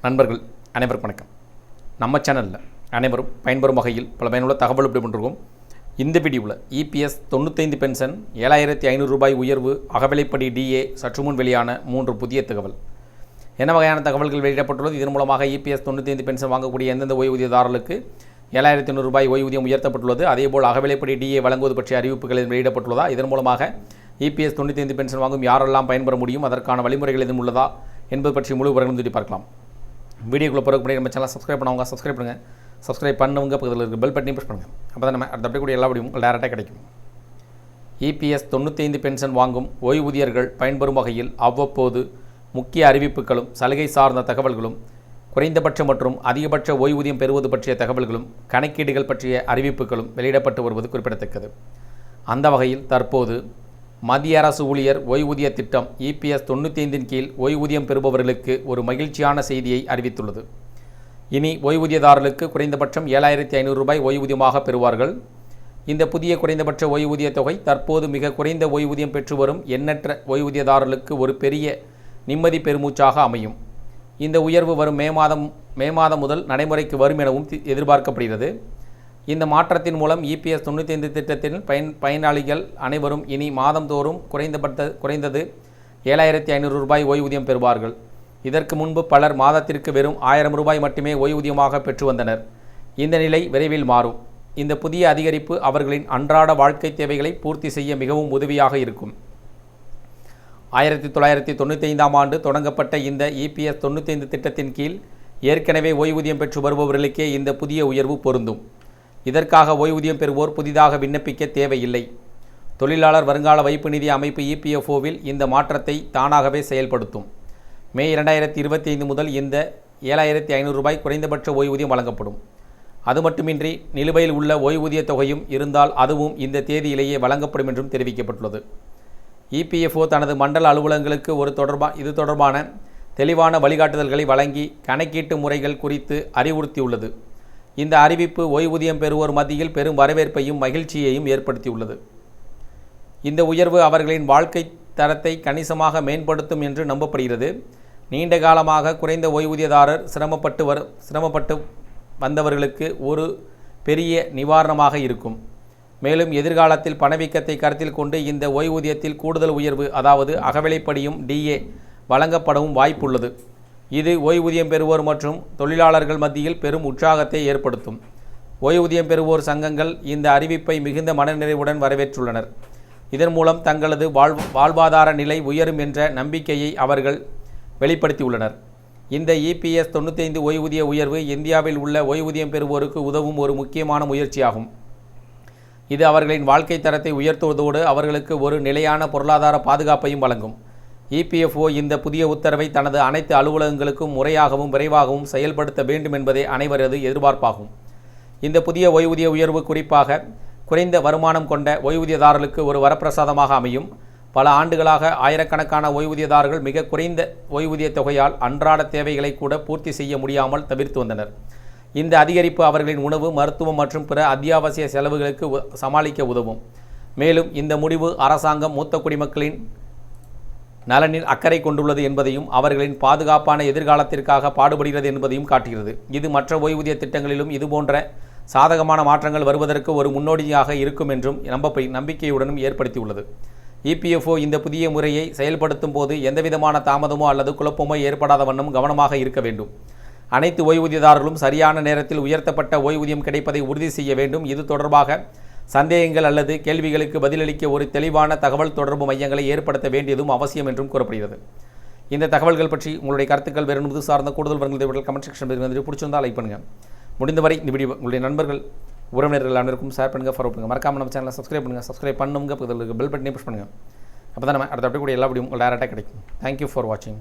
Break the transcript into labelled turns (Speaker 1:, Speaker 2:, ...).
Speaker 1: நண்பர்கள் அனைவருக்கும் வணக்கம். நம்ம சேனலில் அனைவரும் பயன்பெறும் வகையில் பல பயனுள்ள தகவல் இப்படி பண்ணிருக்கோம். இந்த வீடியோவில் இபிஎஸ் 95 பென்ஷன் 7500 ரூபாய் உயர்வு, அகவிலைப்படி டிஏ, சற்று முன் வெளியான 3 புதிய தகவல். என்ன வகையான தகவல்கள் வெளியிடப்பட்டுள்ளது? இதன் மூலமாக இபிஎஸ் 95 பென்ஷன் வாங்கக்கூடிய எந்தெந்த ஓய்வூதியதாரர்களுக்கு 7500 ரூபாய் ஓய்வூதியம் உயர்த்தப்பட்டுள்ளது, அதேபோல் அகவிலைப்படி டிஏ வழங்குவது பற்றிய அறிவிப்புகள் வெளியிடப்பட்டுள்ளதா? இதன் மூலமாக இபிஎஸ் 95 பென்ஷன் வாங்கும் யாரெல்லாம் பயன்பெற முடியும், அதற்கான வழிமுறைகள் எதுவும் உள்ளதா என்பது பற்றி முழு விவரங்களும் சொல்லி பார்க்கலாம். வீடியோக்குள்ளே போகிறதுக்கு முன்னாடி நம்ம சேனல் சப்ஸ்கிரைப் பண்ணவங்க சப்ஸ்கிரைப் பண்ணுங்கள். சப்ஸ்கிரைப் பண்ணவங்க பக்கத்தில் இருக்க பெல் பட்டனையும் ப்ரெஸ் பண்ணுங்கள். அப்போ தான் நம்ம அடுத்த அப்படி எல்லா வீடியோவும் டேரெக்டாக கிடைக்கும். இபிஎஸ் 95 பென்ஷன் வாங்கும் ஓய்வூதியர்கள் பயன்பெறும் வகையில் அவ்வப்போது முக்கிய அறிவிப்புகளும் சலுகை சார்ந்த தகவல்களும், குறைந்தபட்ச மற்றும் அதிகபட்ச ஓய்வூதியம் பெறுவது பற்றிய தகவல்களும், கணக்கீடுகள் பற்றிய அறிவிப்புகளும் வெளியிடப்பட்டு வருவது குறிப்பிடத்தக்கது. அந்த வகையில் தற்போது மத்திய அரசு ஊழியர் ஓய்வூதிய திட்டம் இபிஎஸ் 95 கீழ் ஓய்வூதியம் பெறுபவர்களுக்கு ஒரு மகிழ்ச்சியான செய்தியை அறிவித்துள்ளது. இனி ஓய்வூதியதாரர்களுக்கு குறைந்தபட்சம் 7500 ரூபாய் ஓய்வூதியமாக பெறுவார்கள். இந்த புதிய குறைந்தபட்ச ஓய்வூதிய தொகை தற்போது மிக குறைந்த ஓய்வூதியம் பெற்று வரும் எண்ணற்ற ஓய்வூதியதாரர்களுக்கு ஒரு பெரிய நிம்மதி பெருமூச்சாக அமையும். இந்த உயர்வு வரும் மே மாதம் முதல் நடைமுறைக்கு வரும் எனவும் எதிர்பார்க்கப்படுகிறது. இந்த மாற்றத்தின் மூலம் இபிஎஸ் 95 திட்டத்தின் பயனாளிகள் அனைவரும் இனி மாதந்தோறும் குறைந்தது 7500 ரூபாய் ஓய்வூதியம் பெறுவார்கள். இதற்கு முன்பு பலர் மாதத்திற்கு வெறும் 1000 ரூபாய் மட்டுமே ஓய்வூதியமாக பெற்று வந்தனர். இந்த நிலை விரைவில் மாறும். இந்த புதிய அதிகரிப்பு அவர்களின் அன்றாட வாழ்க்கை தேவைகளை பூர்த்தி செய்ய மிகவும் உதவியாக இருக்கும். 1995ஆம் ஆண்டு தொடங்கப்பட்ட இந்த இபிஎஸ் 95 திட்டத்தின் கீழ் ஏற்கனவே ஓய்வூதியம் பெற்று வருபவர்களுக்கே இந்த புதிய உயர்வு பொருந்தும். இதற்காக ஓய்வூதியம் பெறுவோர் புதிதாக விண்ணப்பிக்க தேவையில்லை. தொழிலாளர் வருங்கால வைப்பு நிதி அமைப்பு இபிஎஃப்ஓவில் இந்த மாற்றத்தை தானாகவே செயல்படுத்தும். மே 2025 முதல் இந்த 7500 ரூபாய் குறைந்தபட்ச ஓய்வூதியம் வழங்கப்படும். அது மட்டுமின்றி நிலுவையில் உள்ள ஓய்வூதிய தொகையும் இருந்தால் அதுவும் இந்த தேதியிலேயே வழங்கப்படும் என்றும் தெரிவிக்கப்பட்டுள்ளது. இபிஎஃப்ஓ தனது மண்டல அலுவலகங்களுக்கு இது தொடர்பான தெளிவான வழிகாட்டுதல்களை வழங்கி கணக்கீட்டு முறைகள் குறித்து அறிவுறுத்தியுள்ளது. இந்த அறிவிப்பு ஓய்வூதியம் பெறுவோர் மத்தியில் பெரும் வரவேற்பையும் மகிழ்ச்சியையும் ஏற்படுத்தியுள்ளது. இந்த உயர்வு அவர்களின் வாழ்க்கை தரத்தை கணிசமாக மேம்படுத்தும் என்று நம்பப்படுகிறது. நீண்ட காலமாக குறைந்த ஓய்வூதியதாரர் சிரமப்பட்டு வந்தவர்களுக்கு ஒரு பெரிய நிவாரணமாக இருக்கும். மேலும் எதிர்காலத்தில் பணவீக்கத்தை கருத்தில் கொண்டு இந்த ஓய்வூதியத்தில் கூடுதல் உயர்வு, அதாவது அகவிலைப்படியும் டிஏ வழங்கப்படவும் வாய்ப்புள்ளது. இது ஓய்வூதியம் பெறுவோர் மற்றும் தொழிலாளர்கள் மத்தியில் பெரும் உற்சாகத்தை ஏற்படுத்தும். ஓய்வூதியம் பெறுவோர் சங்கங்கள் இந்த அறிவிப்பை மிகுந்த மனநிறைவுடன் வரவேற்றுள்ளனர். இதன் மூலம் தங்களது வாழ்வாதார நிலை உயரும் என்ற நம்பிக்கையை அவர்கள் வெளிப்படுத்தியுள்ளனர். இந்த இபிஎஸ் 95 ஓய்வூதிய உயர்வு இந்தியாவில் உள்ள ஓய்வூதியம் பெறுவோருக்கு உதவும் ஒரு முக்கியமான முயற்சியாகும். இது அவர்களின் வாழ்க்கை தரத்தை உயர்த்துவதோடு அவர்களுக்கு ஒரு நிலையான பொருளாதார பாதுகாப்பையும் வழங்கும். இபிஎஃப்ஓ இந்த புதிய உத்தரவை தனது அனைத்து அலுவலகங்களுக்கும் முறையாகவும் விரைவாகவும் செயல்படுத்த வேண்டும் என்பதே அனைவரது எதிர்பார்ப்பாகும். இந்த புதிய ஓய்வூதிய உயர்வு குறிப்பாக குறைந்த வருமானம் கொண்ட ஓய்வூதியதாரர்களுக்கு ஒரு வரப்பிரசாதமாக அமையும். பல ஆண்டுகளாக ஆயிரக்கணக்கான ஓய்வூதியதாரர்கள் மிக குறைந்த ஓய்வூதிய தொகையால் அன்றாட தேவைகளை கூட பூர்த்தி செய்ய முடியாமல் தவிர்த்து வந்தனர். இந்த அதிகரிப்பு அவர்களின் உணவு, மருத்துவம் மற்றும் பிற அத்தியாவசிய செலவுகளுக்கு சமாளிக்க உதவும். மேலும் இந்த முடிவு அரசாங்கம் மூத்த குடிமக்களின் நலனில் அக்கறை கொண்டுள்ளது என்பதையும் அவர்களின் பாதுகாப்பான எதிர்காலத்திற்காக பாடுபடுகிறது என்பதையும் காட்டுகிறது. இது மற்ற ஓய்வூதிய திட்டங்களிலும் இதுபோன்ற சாதகமான மாற்றங்கள் வருவதற்கு ஒரு முன்னோடியாக இருக்கும் என்றும் நம்பிக்கையுடனும் ஏற்படுத்தியுள்ளது. இபிஎஃப்ஓ இந்த புதிய முறையை செயல்படுத்தும் போது எந்தவிதமான தாமதமோ அல்லது குழப்பமோ ஏற்படாத வண்ணம் கவனமாக இருக்க வேண்டும். அனைத்து ஓய்வூதியதாரர்களும் சரியான நேரத்தில் உயர்த்தப்பட்ட ஓய்வூதியம் கிடைப்பதை உறுதி செய்ய வேண்டும். இது தொடர்பாக சந்தேகங்கள் அல்லது கேள்விகளுக்கு பதிலளிக்க ஒரு தெளிவான தகவல் தொடர்பு மையங்களை ஏற்படுத்த வேண்டியதும் அவசியம் என்றும் கூறப்படுகிறது. இந்த தகவல்கள் பற்றி உங்களுடைய கருத்துக்கள் வேறு இது சார்ந்த கூடுதல் வரங்கள் கமெண்ட் செக்ஷன் பிடிச்சிருந்தால் லைக் பண்ணுங்கள். முடிந்தவரை இந்த வீடியோ உங்களுடைய நண்பர்கள், உறவினர்கள் அனைவருக்கும் ஷேர் பண்ணுங்கள், ஃபாலோ பண்ணுங்கள். மறக்காமல் நம்ம சேனலை சப்ஸ்கிரைப் பண்ணுங்கள். சப்ஸ்கிரைப் பண்ணுங்க, பக்கத்தில் இருக்க பெல் பட்டனை ப்ரெஸ் பண்ணுங்கள். அப்போ தான் நம்ம அடுத்த அப்படி கூட எல்லா வீடியோ உங்களுக்கு டேரெக்டாக கிடைக்கும். தேங்க்யூ ஃபார் வாட்சிங்.